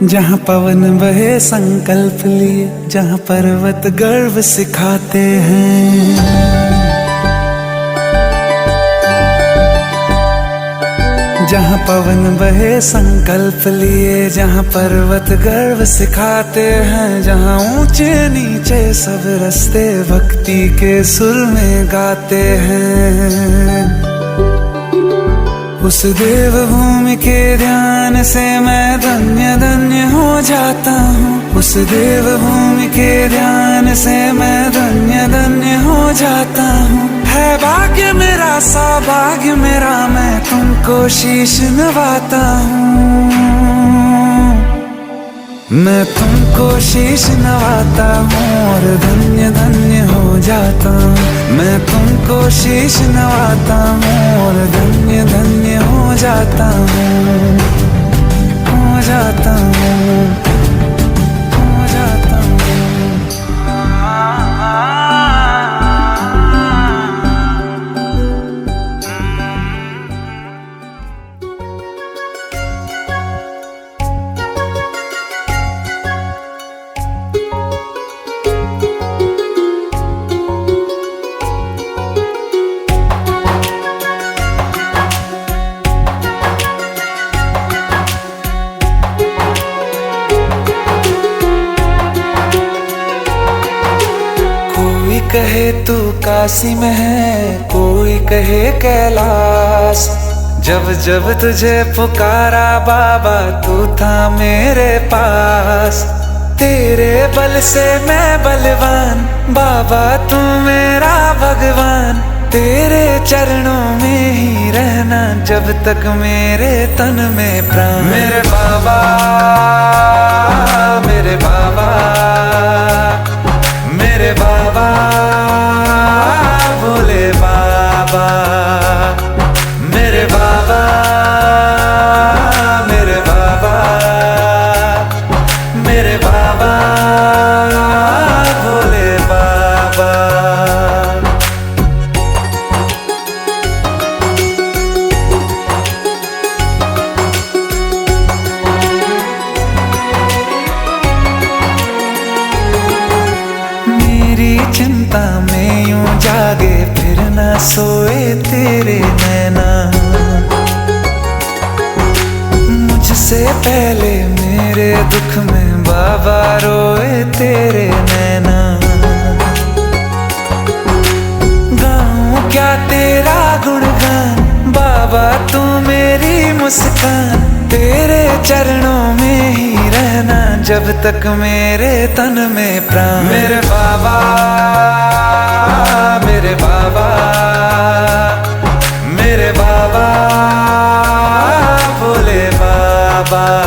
जहाँ पवन बहे संकल्प लिए, जहाँ पर्वत गर्व सिखाते हैं। जहाँ पवन बहे संकल्प लिए, जहाँ पर्वत गर्व सिखाते हैं। जहाँ ऊंचे नीचे सब रास्ते भक्ति के सुर में गाते हैं। उस देवभूमि के ध्यान से मैं धन्य धन्य हो जाता हूँ। उस देवभूमि के ध्यान से मैं धन्य धन्य हो जाता हूँ। है भाग्य मेरा सौभाग्य मेरा, मैं तुमको शीश नवाता हूँ। मैं तुमको शीश नवाता हूँ और धन्य धन्य हो जाता हूँ। मैं तुमको शीश नवाता हूँ और धन्य धन्य हो जाता हूँ। हो जाता हूँ, हो जाता हूँ। कहे तू काशी में है, कोई कहे कैलाश। जब जब तुझे पुकारा बाबा तू था मेरे पास। तेरे बल से मैं बलवान बाबा तू मेरा भगवान। तेरे चरणों में ही रहना जब तक मेरे तन में प्राण। मेरे बाबा मेरे बाबा मेरे बाबा भोले बाबा। मेरे बाबा मेरे बाबा मेरे बाबा भोले बाबा। चिंता में यूं जागे फिर न सोए तेरे नैना। मुझसे पहले मेरे दुख में बाबा रोए तेरे नैना। गाऊं क्या तेरा गुणगान बाबा तू मेरी मुस्कान। तेरे चरणों में ही रहना जब तक मेरे तन में प्राण। मेरे बाबा मेरे बाबा मेरे बाबा भोले बाबा।